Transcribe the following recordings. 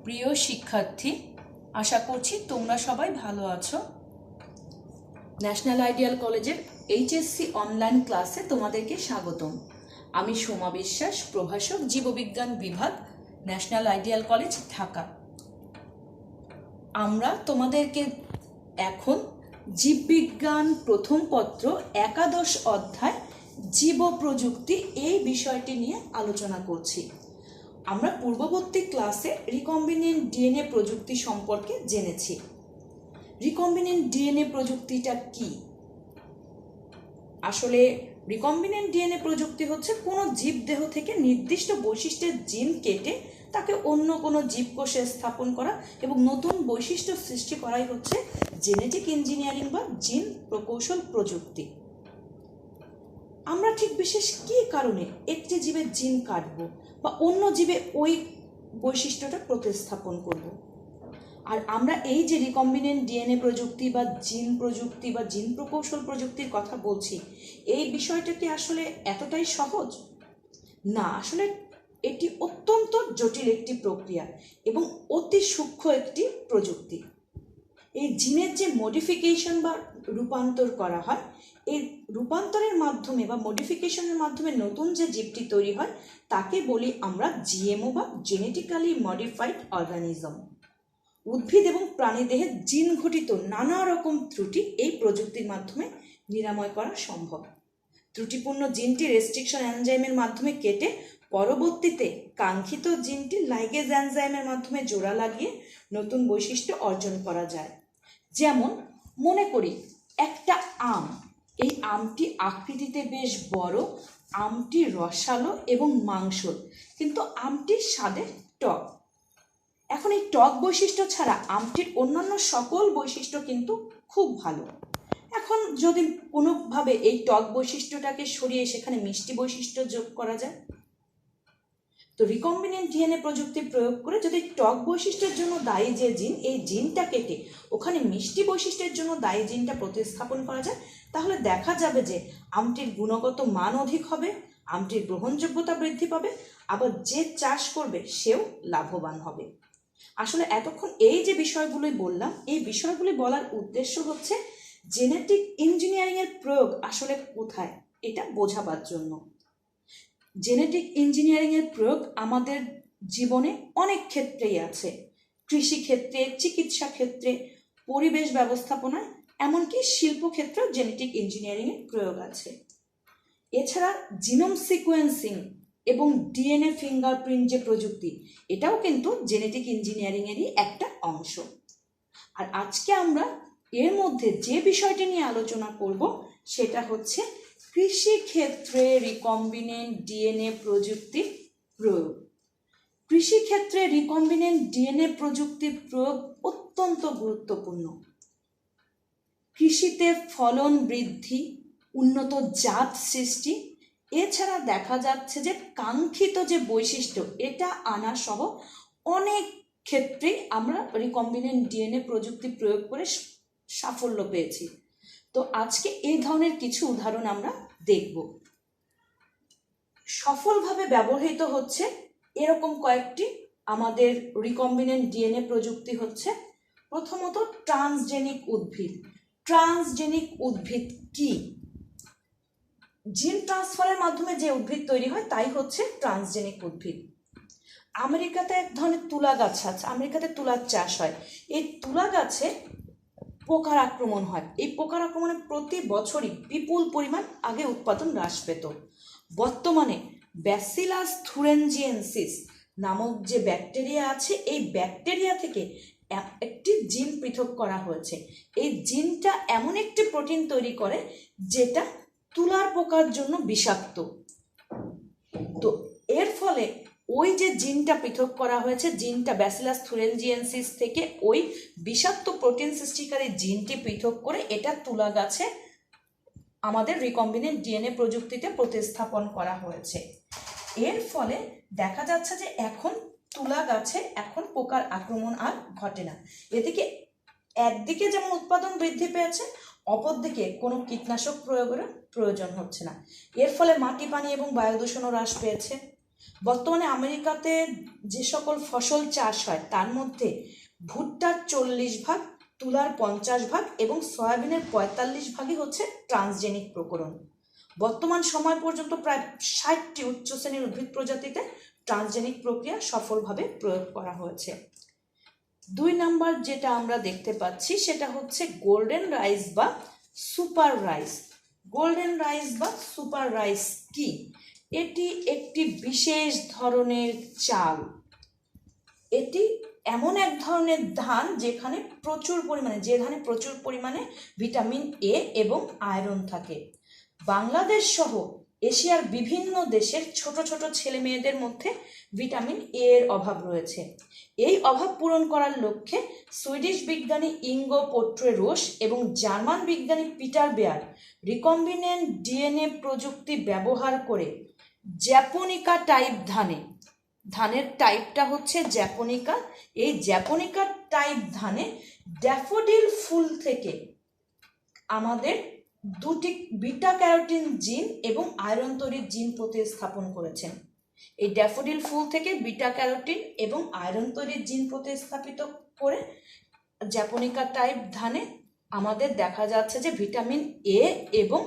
প্রিয় শিক্ষার্থী, আশা করছি তোমরা সবাই ভালো আছো। ন্যাশনাল আইডিয়াল কলেজের এইচএসসি অনলাইন ক্লাসে তোমাদেরকে স্বাগতম। আমি সোমা বিশ্বাস, প্রভাষক, জীববিজ্ঞান বিভাগ, ন্যাশনাল আইডিয়াল কলেজ, ঢাকা। আমরা তোমাদেরকে এখন জীববিজ্ঞান প্রথম পত্র একাদশ অধ্যায় জীব প্রযুক্তি এই বিষয়টি নিয়ে আলোচনা করছি। আমরা পূর্ববর্তী ক্লাসে রিকম্বিনেন্ট ডিএনএ প্রযুক্তি সম্পর্কে জেনেছি। রিকম্বিনেন্ট ডিএনএ প্রযুক্তিটা কি? আসলে রিকম্বিনেন্ট ডিএনএ প্রযুক্তি হচ্ছে কোনো জীবদেহ থেকে নির্দিষ্ট বৈশিষ্ট্যের জিন কেটে তাকে অন্য কোনো জীবকোষে স্থাপন করা এবং নতুন বৈশিষ্ট্য সৃষ্টি করাই হচ্ছে জেনেটিক ইঞ্জিনিয়ারিং বা জিন প্রকৌশল প্রযুক্তি। আমরা ঠিক বিশেষ কী কারণে একটি জীবের জিন কাটবো বা অন্য জীবে ওই বৈশিষ্ট্যটা প্রতিস্থাপন করব। আর আমরা এই যে রিকম্বিনেন্ট ডিএনএ প্রযুক্তি বা জিন প্রযুক্তি বা জিন প্রকৌশল প্রযুক্তির কথা বলছি, এই বিষয়টা কি আসলে এতটাই সহজ? না, আসলে এটি অত্যন্ত জটিল একটি প্রক্রিয়া এবং অতি সূক্ষ্ম একটি প্রযুক্তি। এই জিনের যে মডিফিকেশন বা রূপান্তর করা হয়, এই রূপান্তরের মাধ্যমে বা মডিফিকেশনের মাধ্যমে নতুন যে জীবটি তৈরি হয় তাকে বলি আমরা জিএমও বা জেনেটিক্যালি মডিফাইড অর্গানিজম। উদ্ভিদ এবং প্রাণীদেহে জিন ঘটিত নানা রকম ত্রুটি এই প্রযুক্তির মাধ্যমে নিরাময় করা সম্ভব। ত্রুটিপূর্ণ জিনটি রেস্ট্রিকশন এনজাইমের মাধ্যমে কেটে পরবর্তীতে কাঙ্ক্ষিত জিনটি লাইগেজ এনজাইমের মাধ্যমে জোড়া লাগিয়ে নতুন বৈশিষ্ট্য অর্জন করা যায়। যেমন মনে করি একটা আম, এই আমটি আকৃতিতে বেশ বড়, আমটি রসালো এবং মাংসল, কিন্তু আমটির স্বাদে টক। এখন এই টক বৈশিষ্ট্য ছাড়া আমটির অন্যান্য সকল বৈশিষ্ট্য কিন্তু খুব ভালো। এখন যদি কোনোভাবে এই টক বৈশিষ্ট্যটাকে সরিয়ে সেখানে মিষ্টি বৈশিষ্ট্য যোগ করা যায়, তো রিকম্বিনেন্ট ডিএনএ প্রযুক্তি প্রয়োগ করে যদি টক বৈশিষ্ট্যের জন্য দায়ী যে জিন, এই জিনটা কেটে ওখানে মিষ্টি বৈশিষ্ট্যের জন্য দায়ী জিনটা প্রতিস্থাপন করা যায়, তাহলে দেখা যাবে যে আমটির গুণগত মান অধিক হবে, আমটির গ্রহণযোগ্যতা বৃদ্ধি পাবে, আবার যে চাষ করবে সেও লাভবান হবে। আসলে এতক্ষণ এই যে বিষয়গুলোই বললাম, এই বিষয়গুলি বলার উদ্দেশ্য হচ্ছে জেনেটিক ইঞ্জিনিয়ারিংয়ের প্রয়োগ আসলে কোথায় এটা বোঝাবার জন্য। জেনেটিক ইঞ্জিনিয়ারিংয়ের প্রয়োগ আমাদের জীবনে অনেক ক্ষেত্রেই আছে। কৃষিক্ষেত্রে, চিকিৎসা ক্ষেত্রে, পরিবেশ ব্যবস্থাপনায়, এমনকি শিল্পক্ষেত্রেও জেনেটিক ইঞ্জিনিয়ারিংয়ের প্রয়োগ আছে। এছাড়া জিনোম সিকোয়েন্সিং এবং ডিএনএ ফিঙ্গারপ্রিন্ট যে প্রযুক্তি, এটাও কিন্তু জেনেটিক ইঞ্জিনিয়ারিংয়েরই একটা অংশ। আর আজকে আমরা এর মধ্যে যে বিষয়টি নিয়ে আলোচনা করব সেটা হচ্ছে কৃষিক্ষেত্রে রিকম্বিনেন্ট ডিএনএ প্রযুক্তির প্রয়োগ। কৃষিক্ষেত্রে রিকম্বিনেন্ট ডিএনএ প্রযুক্তির প্রয়োগ অত্যন্ত গুরুত্বপূর্ণ। কৃষিতে ফলন বৃদ্ধি, উন্নত জাত সৃষ্টি, এছাড়া দেখা যাচ্ছে যে কাঙ্ক্ষিত যে বৈশিষ্ট্য এটা আনা সহ অনেক ক্ষেত্রেই আমরা রিকম্বিনেন্ট ডিএনএ প্রযুক্তি প্রয়োগ করে সাফল্য পেয়েছি। তো আজকে এই ধরনের কিছু উদাহরণ আমরা দেখব। সফলভাবে ব্যবহৃত হচ্ছে এরকম কয়েকটি আমাদের রিকম্বিনেন্ট ডিএনএ প্রযুক্তি হচ্ছে, প্রথমত ট্রান্সজেনিক উদ্ভিদ। ট্রান্সজেনিক উদ্ভিদ কি? জিন ট্রান্সফারের মাধ্যমে যে উদ্ভিদ তৈরি হয় তাই হচ্ছে ট্রান্সজেনিক উদ্ভিদ। আমেরিকাতে এক ধরনের তুলা গাছ আছে, আমেরিকাতে তুলার চাষ হয়। এই তুলা গাছে পোকার আক্রমণ হয়। এই পোকার আক্রমণে প্রতি বছরই বিপুল পরিমাণ আগে উৎপাদন হ্রাস পেত। বর্তমানে ব্যাসিলাস থুরেনজিয়েন্সিস নামক যে ব্যাকটেরিয়া আছে, এই ব্যাকটেরিয়া থেকে একটি জিন পৃথক করা হয়েছে। এই জিনটা এমন একটি প্রোটিন তৈরি করে যেটা তুলার পোকার জন্য বিষাক্ত। তো এর ফলে ওই যে জিনটা পৃথক করা হয়েছে, জিনটা ব্যাসিলাস থুরেনজিয়েন্সিস থেকে ওই বিষাক্ত প্রোটিন সৃষ্টিকারী জিনটি পৃথক করে এটা তুলা গাছে আমাদের রিকম্বিনেন্ট ডিএনএ প্রযুক্তিতে প্রতিস্থাপন করা হয়েছে। এর ফলে দেখা যাচ্ছে যে এখন তুলা গাছে এখন পোকার আক্রমণ আর ঘটে না। এদিকে একদিকে যেমন উৎপাদন বৃদ্ধি পেয়েছে, অপরদিকে কোনো কীটনাশক প্রয়োগের প্রয়োজন হচ্ছে না। এর ফলে মাটি, পানি এবং বায়ু দূষণও হ্রাস পেয়েছে। বর্তমানে আমেরিকাতে যে সকল ফসল চাষ হয় তার মধ্যে ভুট্টার 40 ভাগ, তুলার 50 ভাগ এবং সয়াবিনের 45 ভাগই হচ্ছে ট্রান্সজেনিক প্রকরণ। বর্তমান সময় পর্যন্ত প্রায় 60টি উচ্চ শ্রেণীর উদ্ভিদ প্রজাতিতে ট্রান্সজেনিক প্রক্রিয়া সফলভাবে প্রয়োগ করা হয়েছে। 2 নাম্বার যেটা আমরা দেখতে পাচ্ছি সেটা হচ্ছে গোল্ডেন রাইস বা সুপার রাইস। গোল্ডেন রাইস বা সুপার রাইস কি? এটি একটি বিশেষ ধরনের চাল। এটি এমন এক ধরনের ধান যে ধানে প্রচুর পরিমাণে ভিটামিন এ এবং আয়রন থাকে। বাংলাদেশ সহ এশিয়ার বিভিন্ন দেশের ছোট ছোট ছেলে মেয়েদের মধ্যে ভিটামিন এ এর অভাব রয়েছে। এই অভাব পূরণ করার লক্ষ্যে সুইডিশ বিজ্ঞানী ইঙ্গো পোট্রেরোস এবং জার্মান বিজ্ঞানী পিটার বেয়ার রিকম্বিনেন্ট ডিএনএ প্রযুক্তি ব্যবহার করে জ্যাপোনিকা টাইপ ধানের টাইপটা হচ্ছে জ্যাপোনিকা। এই জ্যাপোনিকা টাইপ ধানে ড্যাফোডিল ফুল থেকে আমাদের 2টি বিটা ক্যারোটিন জিন এবং আয়রন তৈরির জিন প্রতিস্থাপন করেছেন। এই ড্যাফোডিল ফুল থেকে বিটা ক্যারোটিন এবং আয়রন তৈরির জিন প্রতিস্থাপিত করে জ্যাপোনিকা টাইপ ধানে আমাদের দেখা যাচ্ছে যে ভিটামিন এ এবং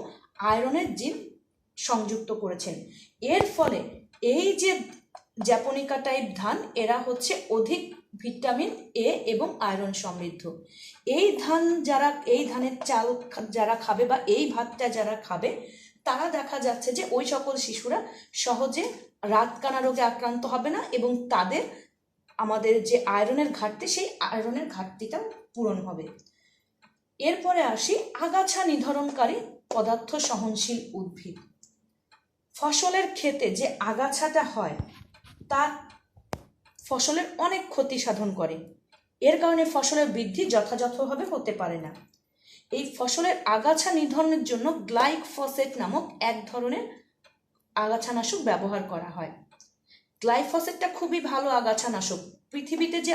আয়রনের জিন সংযুক্ত করেছেন। এর ফলে এই যে জ্যাপোনিকা টাইপ ধান এরা হচ্ছে অধিক ভিটামিন এ এবং আয়রন সমৃদ্ধ। এই ধানের চাল যারা খাবে বা এই ভাতটা যারা খাবে তারা দেখা যাচ্ছে যে ওই সকল শিশুরা সহজে রাতকানা রোগে আক্রান্ত হবে না এবং তাদের আমাদের যে আয়রনের ঘাটতি সেই আয়রনের ঘাটতিটা পূরণ হবে। এরপরে আসি আগাছা নিধনকারী পদার্থ সহনশীল উদ্ভিদ। ফসলের ক্ষেতে যে আগাছাটা হয় তা ফসলের অনেক ক্ষতি সাধন করে। এর কারণে ফসলের বৃদ্ধি যথাযথভাবে হতে পারে না। এই ফসলের আগাছা নিধনের জন্য গ্লাইফোসেট নামক এক ধরনের আগাছানাশক ব্যবহার করা হয়। গ্লাইফোসেটটা খুবই ভালো আগাছানাশক। পৃথিবীতে যে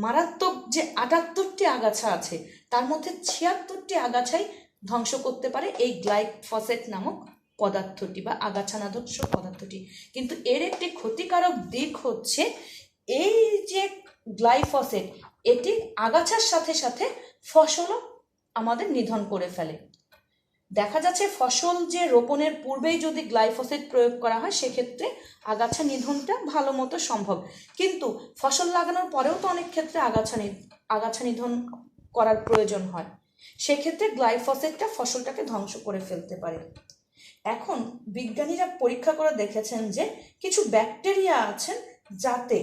মারাত্মক যে 78টি আগাছা আছে তার মধ্যে 76টি আগাছাই ধ্বংস করতে পারে এই গ্লাইফোসেট নামক পদার্থটি বা আগাছানাশক পদার্থটি। কিন্তু এর একটি ক্ষতিকারক দিক হচ্ছে এই যে গ্লাইফোসেট এটি আগাছার সাথে সাথে ফসলও আমাদের নিধন করে ফেলে। দেখা যাচ্ছে ফসল যে রোপণের পূর্বেই যদি গ্লাইফোসেট প্রয়োগ করা হয় সেক্ষেত্রে আগাছা নিধনটা ভালো মতো সম্ভব, কিন্তু ফসল লাগানোর পরেও তো অনেক ক্ষেত্রে আগাছা নিধন করার প্রয়োজন হয়। সেক্ষেত্রে গ্লাইফোসেটটা ফসলটাকে ধ্বংস করে ফেলতে পারে। এখন বিজ্ঞানীরা পরীক্ষা করে দেখেছেন যে কিছু ব্যাকটেরিয়া আছেন যাতে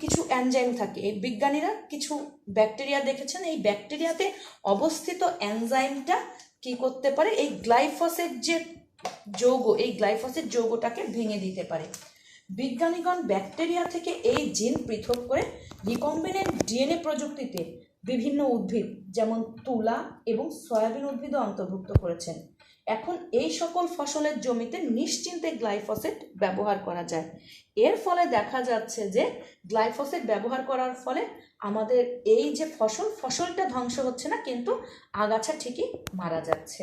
কিছু এনজাইম থাকে। এই বিজ্ঞানীরা কিছু ব্যাকটেরিয়া দেখেছেন, এই ব্যাকটেরিয়াতে অবস্থিত এনজাইমটা কি করতে পারে, এই গ্লাইফোসেট যে যৌগ এই গ্লাইফোসেট যৌগটাকে ভেঙে দিতে পারে। বিজ্ঞানীগণ ব্যাকটেরিয়া থেকে এই জিন পৃথক করে রিকম্বিনেন্ট ডিএনএ প্রযুক্তিতে বিভিন্ন উদ্ভিদ যেমন তুলা এবং সয়াবিন উদ্ভিদও অন্তর্ভুক্ত করেছেন। এখন এই সকল ফসলের জমিতে নিশ্চিন্তে গ্লাইফোসেট ব্যবহার করা যায়। এর ফলে দেখা যাচ্ছে যে গ্লাইফোসেট ব্যবহার করার ফলে আমাদের এই যে ফসলটা ধ্বংস হচ্ছে না, কিন্তু আগাছা ঠিকই মারা যাচ্ছে।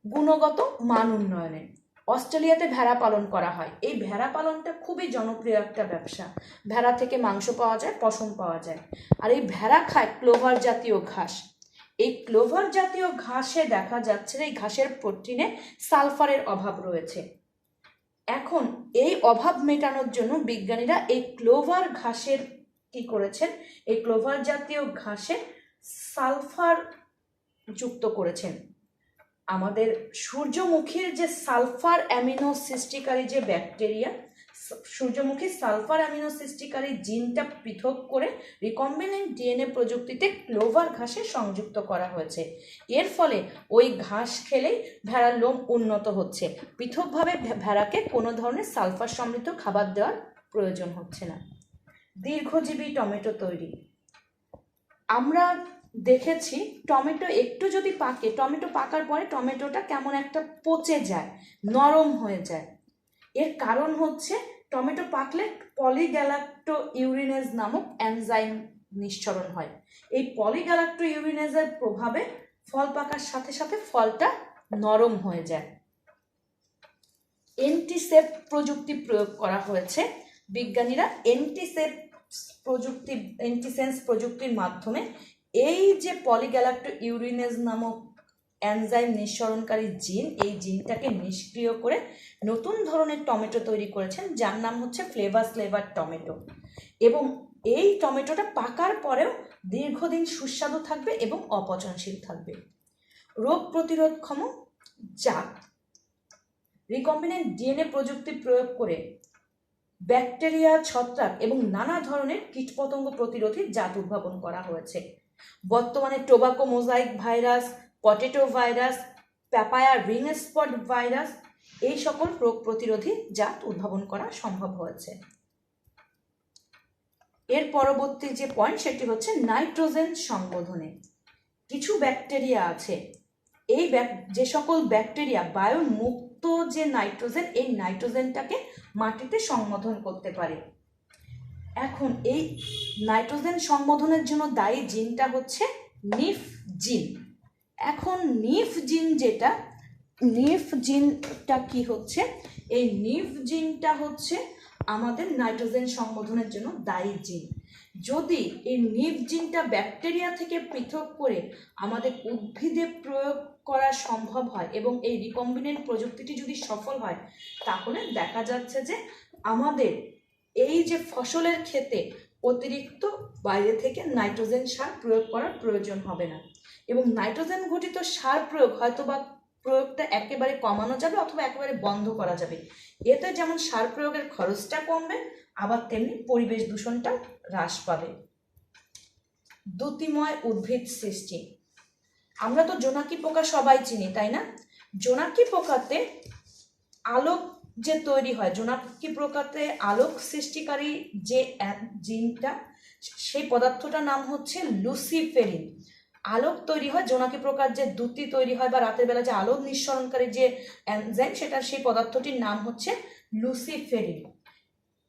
গুণগত মান উন্নয়নে অস্ট্রেলিয়াতে ভেড়া পালন করা হয়। এই ভেড়া পালনটা খুবই জনপ্রিয় একটা ব্যবসা। ভেড়া থেকে মাংস পাওয়া যায়, পশম পাওয়া যায়। আর এই ভেড়া খায় ক্লোভার জাতীয় ঘাস। এই ক্লোভার জাতীয় ঘাসে দেখা যাচ্ছে এই ঘাসের প্রোটিনে সালফারের অভাব রয়েছে। এখন এই অভাব মেটানোর জন্য বিজ্ঞানীরা এই ক্লোভার ঘাসের কি করেছেন, এই ক্লোভার জাতীয় ঘাসে সালফার যুক্ত করেছেন। আমাদের সূর্যমুখীর যে সালফার অ্যামিনো সৃষ্টিকারী যে ব্যাকটেরিয়া, সূর্যমুখী সালফার অ্যামিনো সৃষ্টিকারী জিনটা পৃথক করে রিকম্বিনেন্ট ডিএনএ প্রযুক্তিতে ক্লোভার ঘাসে সংযুক্ত করা হয়েছে। এর ফলে ওই ঘাস খেলেই ভেড়ার লোম উন্নত হচ্ছে। পৃথকভাবে ভেড়াকে কোনো ধরনের সালফার সমৃদ্ধ খাবার দেওয়ার প্রয়োজন হচ্ছে না। দীর্ঘজীবী টমেটো তৈরি। আমরা দেখেছি টমেটো একটু যদি পাকে, টমেটো পাকার পরে টমেটোটা কেমন একটা পচে যায়, নরম হয়ে যায়। এর কারণ হচ্ছে টমেটো পাকলে পলিগ্যালাক্টো ইউরিনেজ নামক এনজাইম নিঃসরণ হয়। এই পলিগ্যালাক্টো ইউরিনেজের প্রভাবে ফল পাকার সাথে সাথে ফলটা নরম হয়ে যায়। এন্টিসেপ প্রযুক্তি প্রয়োগ করা হয়েছে। বিজ্ঞানীরা এন্টিসেন্স প্রযুক্তির মাধ্যমে এই যে পলিগ্যালাক্টো ইউরিনেজ নামক এনজাইম নিঃসরণকারী জিন, এই জিনটাকে নিষ্ক্রিয় করে নতুন ধরনের টমেটো তৈরি করেছেন, যার নাম হচ্ছে ফ্লেভার টমেটো। এবং এই টমেটোটা পাকার পরেও দীর্ঘদিন সুস্বাদু থাকবে এবং অপচনশীল থাকবে। রোগ প্রতিরোধক্ষম জাত। রিকম্বিনেন্ট ডিএনএ প্রযুক্তি প্রয়োগ করে ব্যাকটেরিয়া, ছত্রাক এবং নানা ধরনের কীটপতঙ্গ প্রতিরোধী জাত উদ্ভাবন করা হয়েছে। বর্তমানে tobacco mosaic virus, potato virus, papaya ring spot virus, এই সকল রোগ প্রতিরোধী জাত উদ্ভাবন করা সম্ভব হয়েছে। এর পরবর্তী যে পয়েন্ট সেটি হচ্ছে নাইট্রোজেন সংবোধনে। কিছু ব্যাকটেরিয়া আছে, এই যে সকল ব্যাকটেরিয়া বায়ুর মুক্ত যে নাইট্রোজেন, এই নাইট্রোজেনটাকে মাটিতে সংবোধন করতে পারে। এখন এই নাইট্রোজেন সংবোধনের জন্য দায়ী জিনটা হচ্ছে নিফ জিন। এখন নিফ জিনটা কি হচ্ছে? এই নিফ জিনটা হচ্ছে আমাদের নাইট্রোজেন সংবোধনের জন্য দায়ী জিন। যদি এই নিফ জিনটা ব্যাকটেরিয়া থেকে পৃথক করে আমাদের উদ্ভিদে প্রয়োগ করা সম্ভব হয় এবং এই রিকম্বিনেন্ট প্রযুক্তিটি যদি সফল হয়, তাহলে দেখা যাচ্ছে যে আমাদের এই যে ফসলের ক্ষেতে অতিরিক্ত বাইরে থেকে নাইট্রোজেন সার প্রয়োগ করার প্রয়োজন হবে না, এবং নাইট্রোজেন ঘটিত সার প্রয়োগ হয়তোবা প্রয়োগটা একেবারে কমানো যাবে অথবা একেবারে বন্ধ করা যাবে। এতে যেমন সার প্রয়োগের খরচটা কমবে, আবার তেমনি পরিবেশ দূষণটা হ্রাস পাবে। দ্যুতিময় উদ্ভিদ সৃষ্টি। আমরা তো জোনাকি পোকা সবাই চিনি, তাই না? জোনাকি পোকাতে আলোক যে তৈরি হয়, জোনাকি পোকাতে আলোক সৃষ্টিকারী যে জিনটা, সেই পদার্থটার নাম হচ্ছে লুসিফেরিন। আলোক তৈরি হয়, জোনাকি পোকার যে দ্যুতি তৈরি হয় বা রাতের বেলা যে আলো নিঃসরণকারী যে এনজাইম, সেই পদার্থটির নাম হচ্ছে লুসিফেরিন।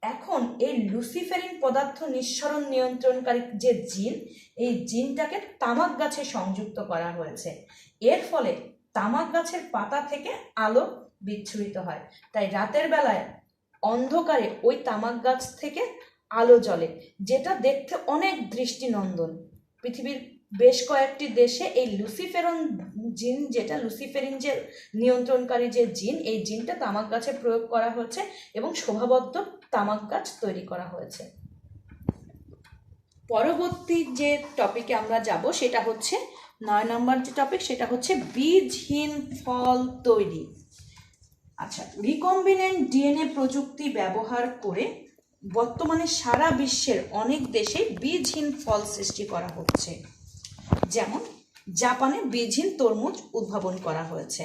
এখন এই লুসিফেরিন পদার্থ নিঃসরণ নিয়ন্ত্রণকারী যে জিন, এই জিনটাকে তামাক গাছে সংযুক্ত করা হয়েছে। এর ফলে তামাক গাছের পাতা থেকে আলো বিচ্ছুরিত হয়, তাই রাতের বেলায় অন্ধকারে ওই তামাক গাছ থেকে আলো জ্বলে, যেটা দেখতে অনেক দৃষ্টিনন্দন। পৃথিবীর বেশ কয়েকটি দেশে এই লুসিফেরিন যে নিয়ন্ত্রণকারী যে জিন, এই জিনটা তামাক গাছে প্রয়োগ করা হয়েছে এবং শোভাবদ্ধ তামাক গাছ তৈরি করা হয়েছে। পরবর্তী যে টপিকে আমরা যাব সেটা হচ্ছে 9 নম্বর যে টপিক, সেটা হচ্ছে বীজহীন ফল তৈরি। আচ্ছা, রিকম্বিনেন্ট ডিএনএ প্রযুক্তি ব্যবহার করে বর্তমানে সারা বিশ্বের অনেক দেশে বীজহীন ফল সৃষ্টি করা হচ্ছে। যেমন জাপানে বীজহীন তরমুজ উদ্ভাবন করা হয়েছে।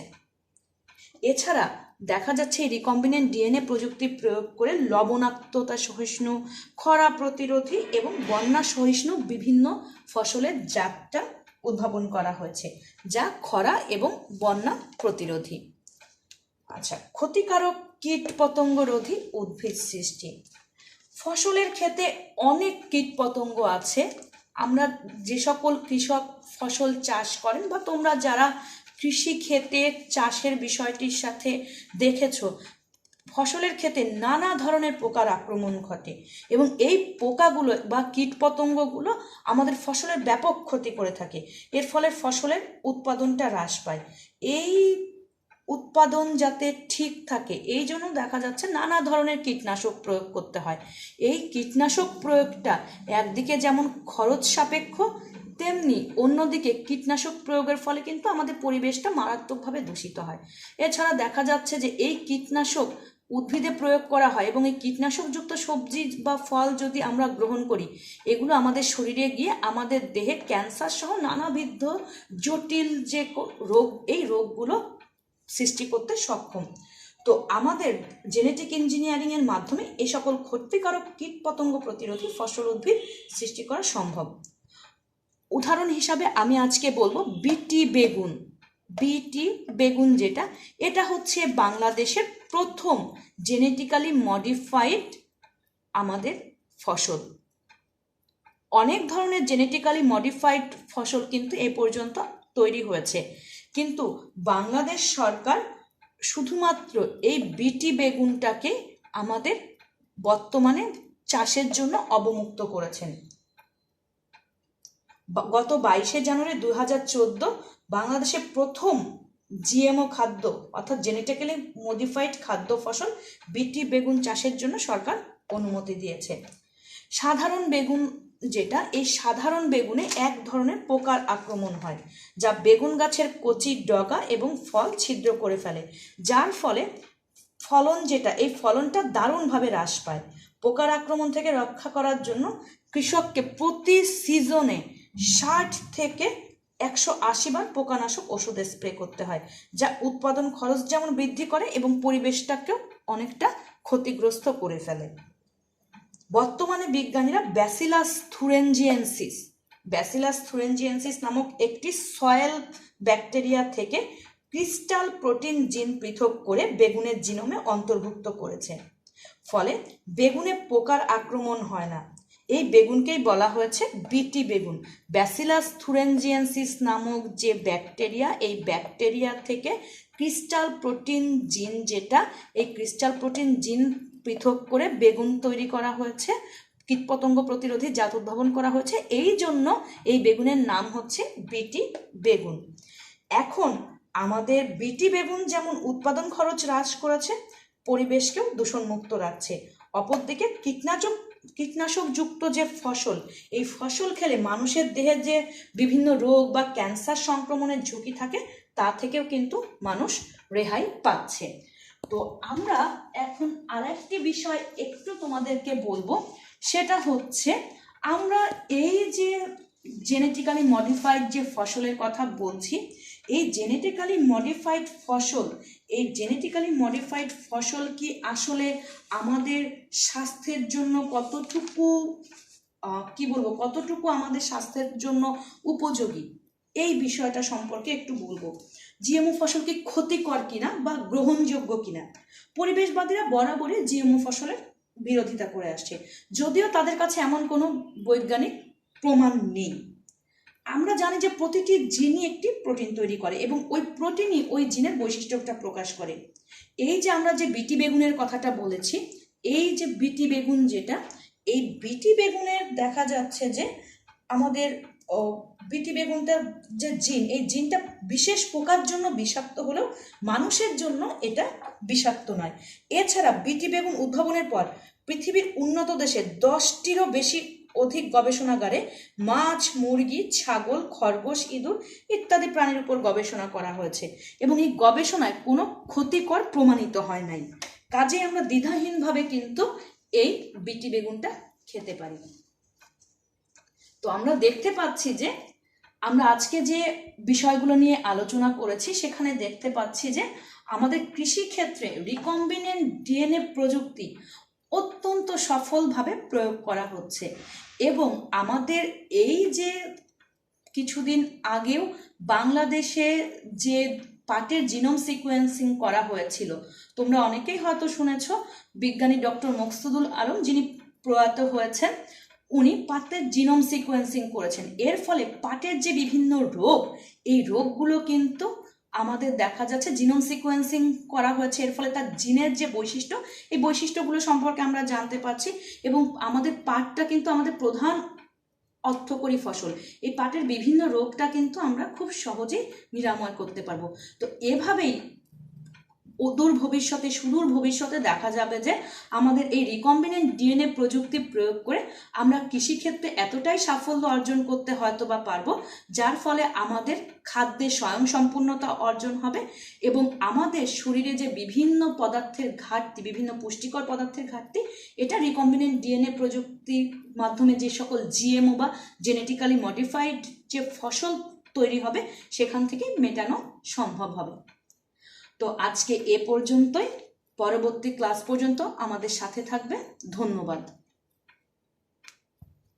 এছাড়া দেখা যাচ্ছে এই রিকম্বিনেন্ট ডিএনএ প্রযুক্তি প্রয়োগ করে লবণাক্ততা সহিষ্ণু, খরা প্রতিরোধী এবং বন্যা সহিষ্ণু বিভিন্ন ফসলের জাতটা উদ্ভাবন করা হয়েছে, যা খরা এবং বন্যা প্রতিরোধী। আচ্ছা, ক্ষতিকারক কীটপতঙ্গ রোধী উদ্ভিদ সৃষ্টি। ফসলের ক্ষেতে অনেক কীটপতঙ্গ আছে। আমরা যে সকল কৃষক ফসল চাষ করেন বা তোমরা যারা কৃষি ক্ষেতে চাষের বিষয়টির সাথে দেখেছো, ফসলের ক্ষেতে নানা ধরনের পোকার আক্রমণ ঘটে এবং এই পোকাগুলো বা কীটপতঙ্গগুলো আমাদের ফসলের ব্যাপক ক্ষতি করে থাকে। এর ফলে ফসলের উৎপাদনটা হ্রাস পায়। এই উৎপাদন যাতে ঠিক থাকে, এই জন্য দেখা যাচ্ছে নানা ধরনের কীটনাশক প্রয়োগ করতে হয়। এই কীটনাশক প্রয়োগটা একদিকে যেমন খরচ সাপেক্ষ, তেমনি অন্যদিকে কীটনাশক প্রয়োগের ফলে কিন্তু আমাদের পরিবেশটা মারাত্মকভাবে দূষিত হয়। এছাড়া দেখা যাচ্ছে যে এই কীটনাশক উদ্ভিদে প্রয়োগ করা হয় এবং এই কীটনাশকযুক্ত সবজি বা ফল যদি আমরা গ্রহণ করি, এগুলো আমাদের শরীরে গিয়ে আমাদের দেহে ক্যান্সার সহ নানাবিধ জটিল যে রোগ, এই রোগগুলো সৃষ্টি করতে সক্ষম। তো আমাদের জেনেটিক ইঞ্জিনিয়ারিংয়ের মাধ্যমে এই সকল ক্ষতিকারক কীটপতঙ্গ প্রতিরোধী ফসল উদ্ভিদ সৃষ্টি করা সম্ভব। উদাহরণ হিসাবে আমি আজকে বলবো বিটি বেগুন, এটা হচ্ছে বাংলাদেশের প্রথম জেনেটিক্যালি মডিফাইড আমাদের ফসল। অনেক ধরনের জেনেটিক্যালি মডিফাইড ফসল কিন্তু এ পর্যন্ত তৈরি হয়েছে, কিন্তু বাংলাদেশ সরকার শুধুমাত্র এই বিটি বেগুনটাকে আমাদের বর্তমানে চাষের জন্য অবমুক্ত করেছেন। গত 22শে জানুয়ারি 2014 বাংলাদেশে প্রথম জিএমও খাদ্য অর্থাৎ জেনেটিক্যালি মডিফাইড খাদ্য ফসল বিটি বেগুন চাষের জন্য সরকার অনুমতি দিয়েছে। সাধারণ বেগুন যেটা, এই সাধারণ বেগুনে এক ধরনের পোকার আক্রমণ হয় যা বেগুন গাছের কচি ডগা এবং ফল ছিদ্র করে ফেলে, যার ফলে ফলন যেটা, এই ফলনটা দারুণভাবে হ্রাস পায়। পোকার আক্রমণ থেকে রক্ষা করার জন্য কৃষককে প্রতি সিজনে 60 থেকে 180 বার পোকানাশক ওষুধে স্প্রে করতে হয়, যা উৎপাদন খরচ যেমন বৃদ্ধি করে এবং পরিবেশটাকেও অনেকটা ক্ষতিগ্রস্ত করে ফেলে। বর্তমানে বিজ্ঞানীরা ব্যাসিলাস থুরেনজিয়েন্সিস নামক একটি সয়েল ব্যাকটেরিয়া থেকে ক্রিস্টাল প্রোটিন জিন পৃথক করে বেগুনের জিনোমে অন্তর্ভুক্ত করেছে, ফলে বেগুনে পোকার আক্রমণ হয় না। এই বেগুনকেই বলা হয়েছে বিটি বেগুন। ব্যাসিলাস থুরেনজিয়েন্সিস নামক যে ব্যাকটেরিয়া, এই ব্যাকটেরিয়া থেকে ক্রিস্টাল প্রোটিন জিন যেটা, এই ক্রিস্টাল প্রোটিন জিন পৃথক করে বেগুন তৈরি করা হয়েছে, কীটপতঙ্গ প্রতিরোধী জাত উদ্ভাবন করা হয়েছে। এই জন্য এই বেগুনের নাম হচ্ছে বিটি বেগুন। এখন আমাদের বিটি বেগুন যেমন উৎপাদন খরচ হ্রাস করেছে, পরিবেশকেও দূষণমুক্ত রাখছে। অপরদিকে কীটনাশকযুক্ত যে ফসল, এই ফসল খেলে মানুষের দেহে যে বিভিন্ন রোগ বা ক্যান্সার সংক্রমণের ঝুঁকি থাকে, তা থেকেও কিন্তু মানুষ রেহাই পাচ্ছে। তো আমরা এখন আরেকটি বিষয় একটু তোমাদেরকে বলবো, সেটা হচ্ছে আমরা এই যে জেনেটিক্যালি মডিফাইড যে ফসলের কথা বলছি, এই জেনেটিক্যালি মডিফাইড ফসল কি আসলে আমাদের স্বাস্থ্যের জন্য কতটুকু আমাদের স্বাস্থ্যের জন্য উপযোগী, এই বিষয়টা সম্পর্কে একটু বলবো। জিএমও ফসল কি ক্ষতিকর কিনা বা গ্রহণযোগ্য কিনা? পরিবেশবাদীরা বরাবরই জিএমও ফসলের বিরোধিতা করে আসছে, যদিও তাদের কাছে এমন কোনো বৈজ্ঞানিক প্রমাণ নেই। আমরা জানি যে প্রতিটি জিনই একটি প্রোটিন তৈরি করে এবং ওই প্রোটিনই ওই জিনের বৈশিষ্ট্যটা প্রকাশ করে। এই যে আমরা যে বিটি বেগুনের কথাটা বলেছি, এই যে বিটি বেগুন যেটা, এই বিটি বেগুনের দেখা যাচ্ছে যে আমাদের বিটি বেগুনটার যে জিন, এই জিনটা বিশেষ পোকার জন্য বিষাক্ত হলেও মানুষের জন্য এটা বিষাক্ত নয়। এছাড়া বিটি বেগুন উদ্ভাবনের পর পৃথিবীর উন্নত দেশে 10টিরও অধিক গবেষণাগারে মাছ, মুরগি, ছাগল, খরগোশ, ইঁদুর ইত্যাদি প্রাণীর উপর গবেষণা করা হয়েছে এবং এই গবেষণায় কোনো ক্ষতিকর প্রমাণিত হয় নাই। কাজেই আমরা দ্বিধাহীনভাবে কিন্তু এই বিটি বেগুনটা খেতে পারি। তো আমরা দেখতে পাচ্ছি যে আমরা আজকে যে বিষয়গুলো নিয়ে আলোচনা করেছি, সেখানে দেখতে পাচ্ছি যে আমাদের কৃষিক্ষেত্রে রিকম্বিনেন্ট ডিএনএ প্রযুক্তি অত্যন্ত সফলভাবে প্রয়োগ করা হচ্ছে এবং আমাদের এই যে কিছুদিন আগেও বাংলাদেশে যে পাটের জিনোম সিকোয়েন্সিং করা হয়েছিল, তোমরা অনেকেই হয়তো শুনেছ, বিজ্ঞানী ডক্টর মকসুদুল আলম যিনি প্রয়াত হয়েছেন, উনি পাটের জিনোম সিকোয়েন্সিং করেছেন। এর ফলে পাটের যে বিভিন্ন রোগ, এই রোগগুলো কিন্তু আমাদের দেখা যাচ্ছে জিনোম সিকোয়েন্সিং করা হয়েছে, এর ফলে তার জিনের যে বৈশিষ্ট্য, এই বৈশিষ্ট্যগুলো সম্পর্কে আমরা জানতে পারছি এবং আমাদের পাটটা কিন্তু আমাদের প্রধান অর্থকরী ফসল। এই পাটের বিভিন্ন রোগটা কিন্তু আমরা খুব সহজেই নিরাময় করতে পারবো। তো এভাবেই সুদূর ভবিষ্যতে দেখা যাবে যে আমাদের এই রিকম্বিনেন্ট ডিএনএ প্রযুক্তি প্রয়োগ করে আমরা কৃষিক্ষেত্রে এতটাই সাফল্য অর্জন করতে হয়তো বা পারবো, যার ফলে আমাদের খাদ্যে স্বয়ংসম্পূর্ণতা অর্জন হবে এবং আমাদের শরীরে যে বিভিন্ন পদার্থের ঘাটতি, বিভিন্ন পুষ্টিকর পদার্থের ঘাটতি, এটা রিকম্বিনেন্ট ডিএনএ প্রযুক্তির মাধ্যমে যে সকল জিএমও বা জেনেটিক্যালি মডিফাইড যে ফসল তৈরি হবে, সেখান থেকে মেটানো সম্ভব হবে। তো আজকে এ পর্যন্তই, পরবর্তী ক্লাস পর্যন্ত আমাদের সাথে থাকবে। ধন্যবাদ।